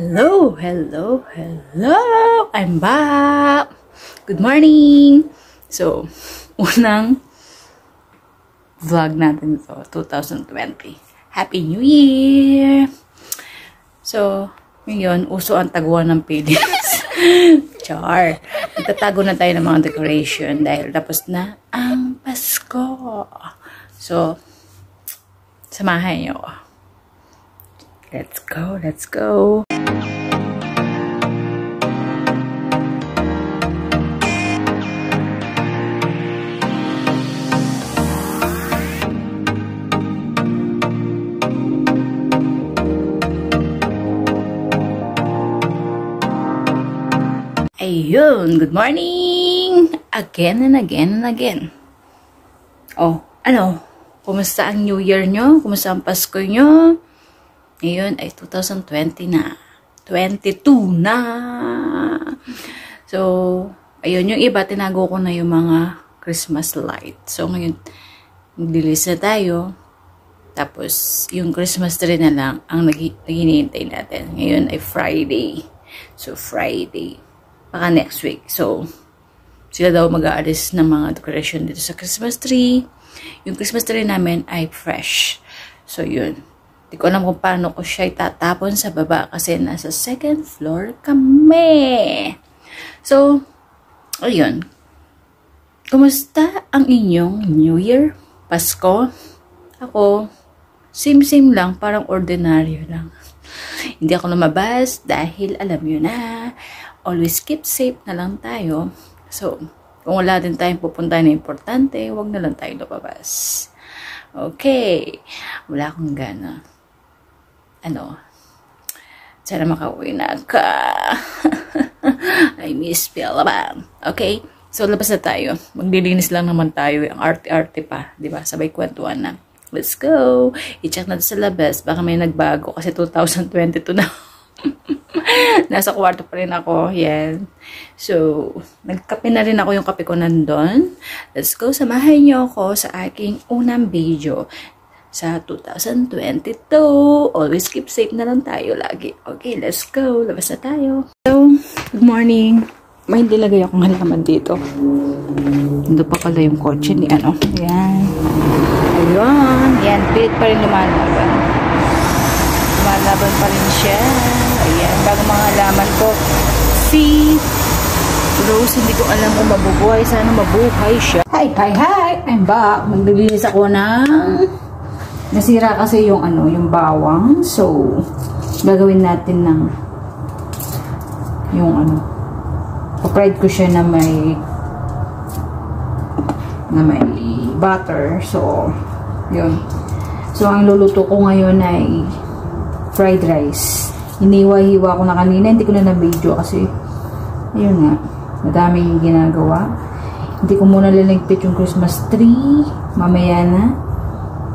Hello, hello, hello! I'm back! Good morning! So, unang vlog natin ito, 2020. Happy New Year! So, ngayon, uso ang taguan ng Philippines. Char! Magtatago na tayo ng mga decoration dahil tapos na ang Pasko. So, samahan niyo ako. Let's go, let's go! Ayun, good morning! Again and again and again. Oh, ano? Kumusta ang New Year nyo? Kumusta ang Pasko nyo? Ngayon ay 2020 na. 22 na! So, ayun, yung iba, tinago ko na yung mga Christmas light. So, ngayon, mag-release na tayo. Tapos, yung Christmas tree na lang ang naghihintay natin. Ngayon ay Friday. So, Friday. Baka next week. So, sila daw mag-aalis ng mga decoration dito sa Christmas tree. Yung Christmas tree namin ay fresh. So, yun. Hindi ko alam kung paano ko siya itatapon sa baba kasi nasa second floor kami. So, ayun. Kumusta ang inyong New Year? Pasko? Ako, same-same lang. Parang ordinaryo lang. Hindi ako lumabas dahil alam nyo na, always keep safe na lang tayo. So, kung wala din tayong pupunta na importante, huwag na lang tayo lumabas. Okay. Wala akong gana. Sana makauwi na ka. I miss Palaban. Okay? So, labas na tayo. Maglilinis lang naman tayo. Ang arte-arte pa. Diba? Sabay kwentuhan na. Let's go! I-check natin sa labas. Baka may nagbago kasi 2022 na. Nasa kwarto pa rin ako. Yan. So, nagkape na rin ako yung kape ko nandun. Let's go. Samahan niyo ako sa aking unang video sa 2022. Always keep safe na lang tayo lagi. Okay, let's go. Labas na tayo. So, good morning. May nilagay akong halaman dito. Hindi pa pala yung kotse ni ano. Yan. Ayun. Yan. Pilit pa rin lumalaban. Lumalaban pa rin siya. Ayan. Bago mga halaman ko. Si Rose, hindi ko alam kung mabubuhay. Sana mabuhay siya. Hi, hi, hi! I'm back. Maglilinis ako ng nasira kasi yung ano, yung bawang. So, gagawin natin ng yung ano, pa-fried ko siya na may butter. So, yun. So, ang luluto ko ngayon ay fried rice. Hiniwa-hiwa ko na kanina. Hindi ko na na-video kasi ayun nga, madaming ginagawa. Hindi ko muna liligpit yung Christmas tree. Mamaya na.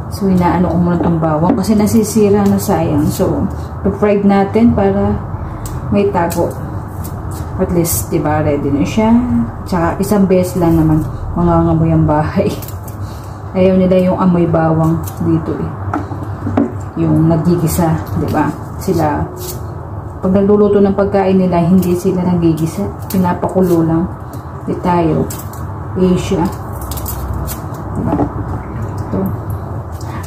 So, inaano ko muna itong bawang kasi nasisira na, sayang. So, pa-fried natin para may tago. At least, diba, ready na siya. Tsaka, isang beses lang naman mangangamoy ang bahay. Ayaw nila yung amoy bawang dito eh. Yung nagigisa, diba? Sila, pag nagluluto ng pagkain nila, hindi sila nagigisa. Pinapakulo lang. Di tayo. Asia. Diba? Ito.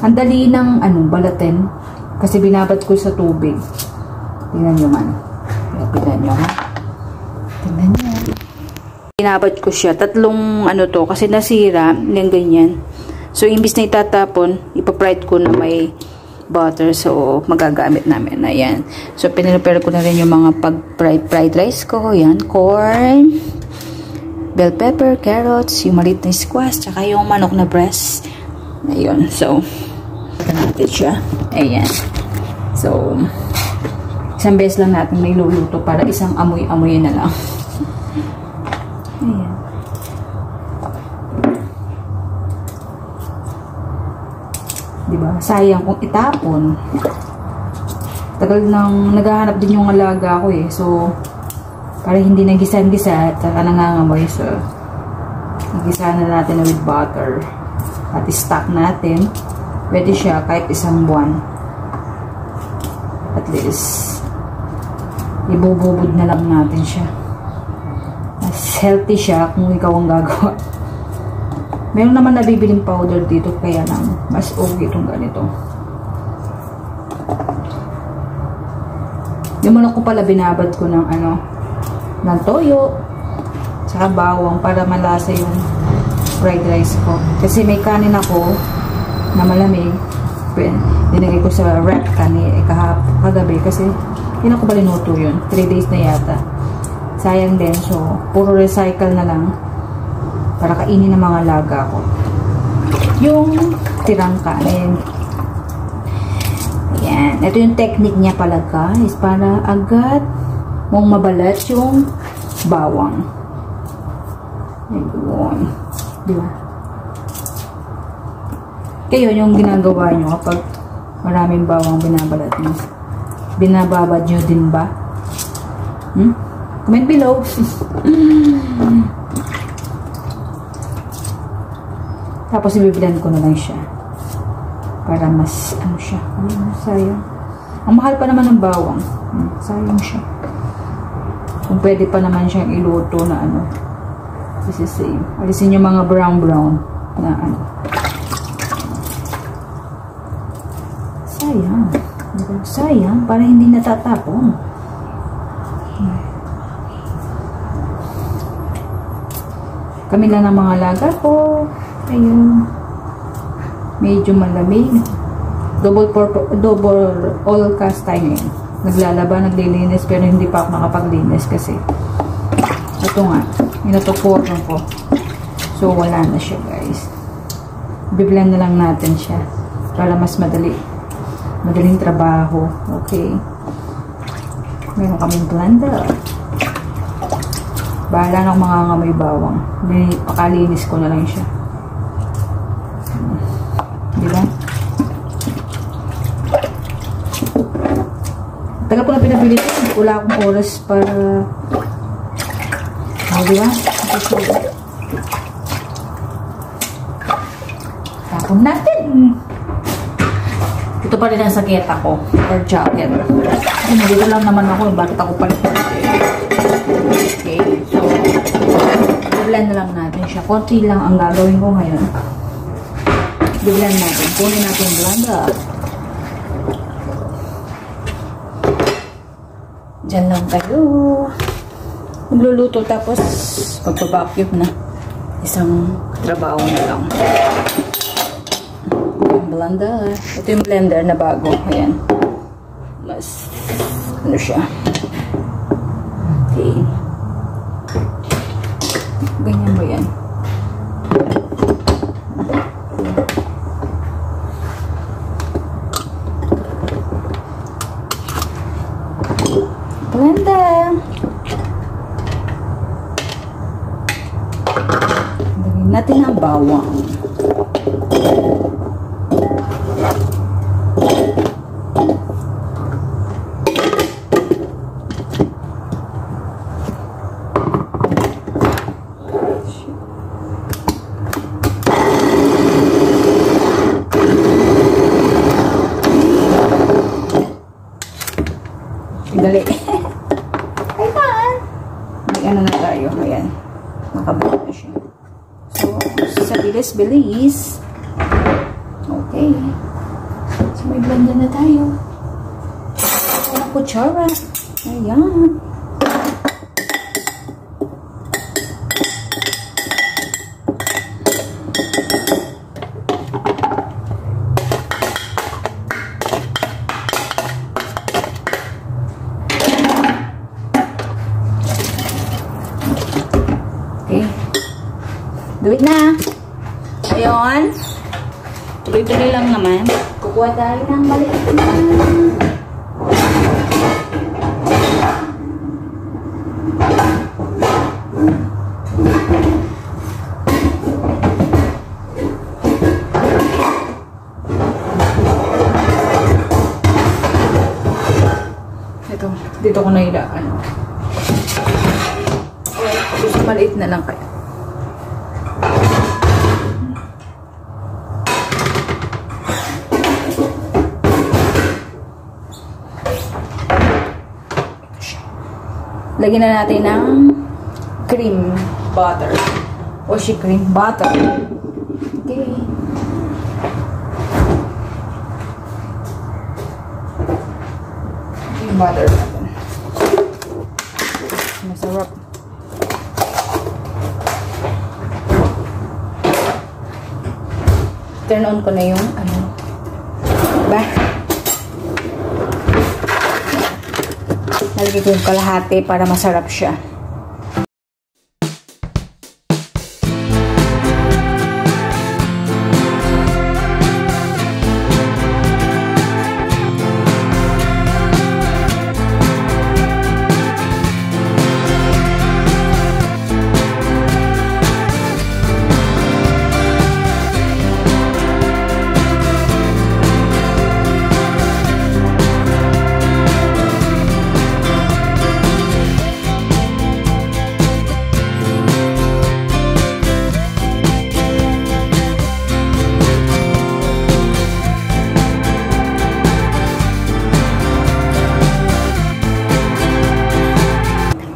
Ang dali ng balatin kasi binabat ko sa tubig. Tingnan nyo man. Tingnan nyo ha. Tingnan nyo. Binabat ko siya. Tatlong to kasi nasira. Yung ganyan. So, imbis na itatapon, ipapride ko na may butter. So, magagamit namin. Ayan. So, pinrepare ko na rin yung mga fried rice ko. Ayan. Corn, bell pepper, carrots, yung maliit na squash, tsaka yung manok na breast. Ayun. So, natin siya. Ayan. So, isang beses lang natin may luluto para isang amoy-amoy na lang. Ayan. Diba? Sayang kung itapon. Tagal nang naghahanap din yung alaga ko eh. So, para hindi nagisa-gisa at saka nangangamoy. So, nagisa na natin with butter. At i-stock natin. Pwede siya kahit isang buwan. At least, ibububod na lang natin siya. Mas healthy siya kung ikaw ang gagawa. Meron naman nabibiling powder dito, kaya lang mas okay itong ganito. Yung manok ko pala binabad ko ng ng toyo saka bawang para malasa yung fried rice ko. Kasi may kanin ako na malamig. Dinagay ko sa wrap kagabi kasi hindi ako balinuto yun. 3 days na yata. Sayang din. So, puro recycle na lang para kainin ng mga laga ko. Yung tirang kanin. Ayan. Ito yung technique niya pala guys. Para agad mong mabalat yung bawang. Ayun. Diba? Kayo yung ginagawa nyo kapag maraming bawang binabalat nyo. Binababad nyo din ba? Comment below. Tapos ibibilan ko na lang siya. Para mas, siya. Sayang. Ang mahal pa naman ng bawang. Sayang siya. Kung pwede pa naman siyang iluto na this is same. Alisin yung mga brown na Sayang. Sayang. Para hindi natatapon. Kami lang ng mga laga ko. Ayun. Medyo malamig. Double all cast tayo ngayon. Naglalaba, naglilinis, pero hindi pa ako nakapaglinis kasi ito nga, inatuporan ko. So, wala na siya guys. Biblend na lang natin siya para mas madaling trabaho. Okay. Meron kaming blender. Bahala ng mga ngamoy bawang. Pakalinis ko na lang siya. Diba? Tagal ko na pinabilit. Wala akong oras para diba? Tapon natin. Ito pa rin ang saketa ko. Or jacket. Dito lang naman ako. Bakit ako palit? Okay. So, i-blend na lang natin siya. Konti lang ang gagawin ko ngayon. I-blend natin. Kunin natin yung blender. Diyan lang tayo. Magluluto tapos pagpa-vacuum na. Isang trabaho na lang. Blender. Ito yung blender na bago. Ayan. Mas siya. Okay. Ganyan ba yan? Blender. Lagyan natin ang bawang. Dali. Ayan. May na tayo. Ayan. Nakabuo na siya. So, sa bilis-bilis. Okay. So, may blender na tayo. Walang kutsara. Ayan. Do it na. Ayun. Tuloy-tuloy lang naman. Kukuha tayo ng maliit na. Ito. Dito ko na ilaan. Gusto maliit na lang kaya. Lagyan na natin ng cream butter. Oshi cream butter. Okay. Cream butter natin. Masarap. Turn on ko na yung ano. Ba? Nalagay ko yung kalahati para masarap siya.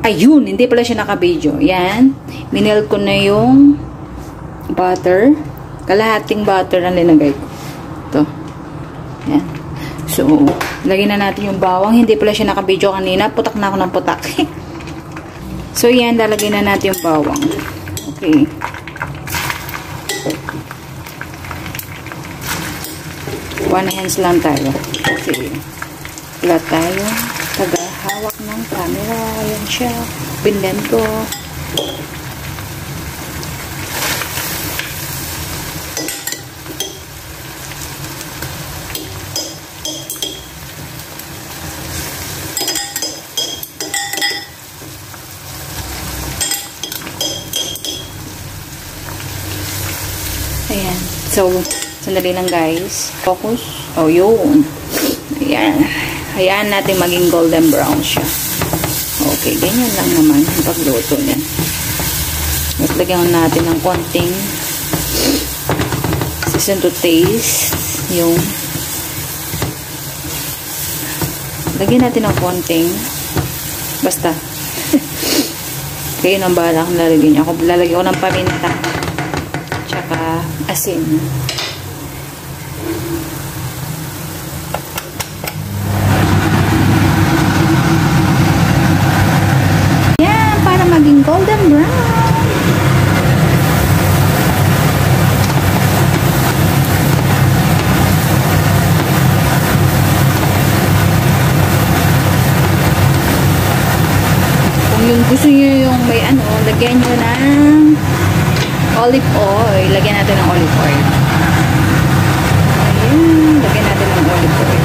Ayun, hindi pala siya naka-video. Yan. Minelt ko na yung butter. Kalahating butter ang linagay ko. Ito. Yan. So, lagyan na natin yung bawang. Hindi pala siya naka-video kanina. Putak na ako ng putak. So, yan. Lalagyan na natin yung bawang. Okay. One hands lang tayo. Okay. Wala tayo. Tagahawak ng camera. Ayan siya. Binlend ko. Ayan. So, sandali lang guys. Focus. Oh, yun. Ayan. Hayaan natin maging golden brown siya. Okay, ganyan lang naman yung pagluto niyan. At lagyan natin ng konting season to taste. Yung lagyan natin ng konting basta kayo nang bahala kung lalagyan niya. Ako lalagyan ko ng paminta tsaka asin. Maging golden brown. Kung yung gusto nyo yung may ano, lagyan nyo ng olive oil. Lagyan natin ng olive oil. Ayan, lagyan natin ng olive oil.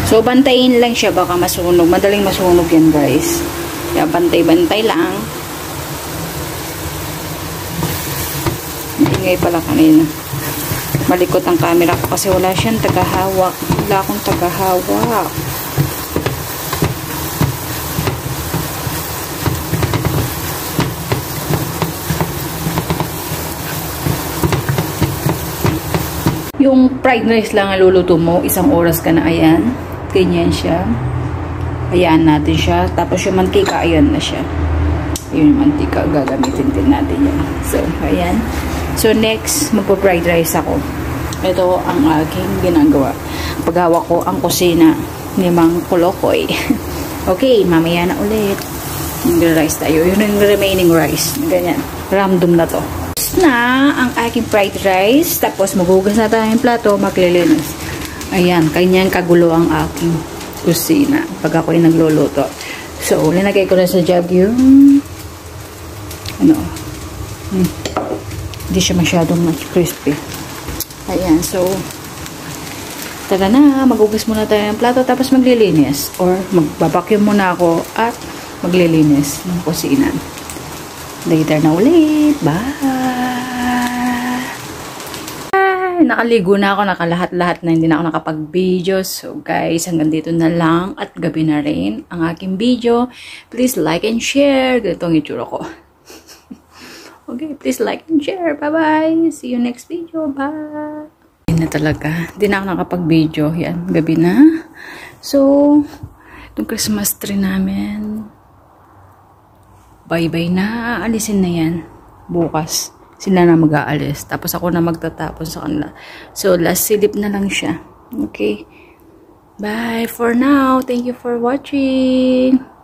So, bantayin lang siya. Baka masunog. Madaling masunog yan, guys. Kaya, bantay-bantay lang. Ingay pala kanina. Malikot ang camera ko kasi wala siyang tagahawak. Wala akong tagahawak. Yung fried rice lang ang luluto mo. 1 oras ka na. Ayan. Ganyan siya. Ayan natin siya. Tapos yung mantika, ayan na siya. Yung mantika, gagamitin din natin yan. So, ayan. So, next, magpa-fried rice ako. Ito ang aking ginagawa. Paghawak ko ang kusina ni Mang Kolokoy. Okay, mamaya na ulit. Mag-rice tayo. Yun yung remaining rice. Ganyan. Random na to. Na ang aking fried rice. Tapos, magugas na tayo yung plato. Maglilinis. Ayan, kanyang kagulo ang aking kusina pag ako'y nagluluto. So, linagay ko na sa jug yung ano, hindi siya masyadong crispy. Ayan, so Tara na, magugas muna tayo ng plato tapos maglilinis. Or magbabacuum muna ako at maglilinis ng kusina. Later na ulit. Bye! Ay, nakaligo na ako, nakalahat-lahat na, hindi na ako nakapag-video. So guys, hanggang dito na lang at gabi na rin ang aking video. Please like and share. Ganito ang itsura ko. Okay, please like and share. Bye-bye. See you next video. Bye! Na talaga. Hindi na ako nakapag-video. Yan, gabi na. So, itong Christmas tree namin, bye-bye na. Alisin na yan. Bukas. Sila na mag-aalis. Tapos ako na magtatapon sa kanila. So, last silip na lang siya. Okay. Bye for now. Thank you for watching.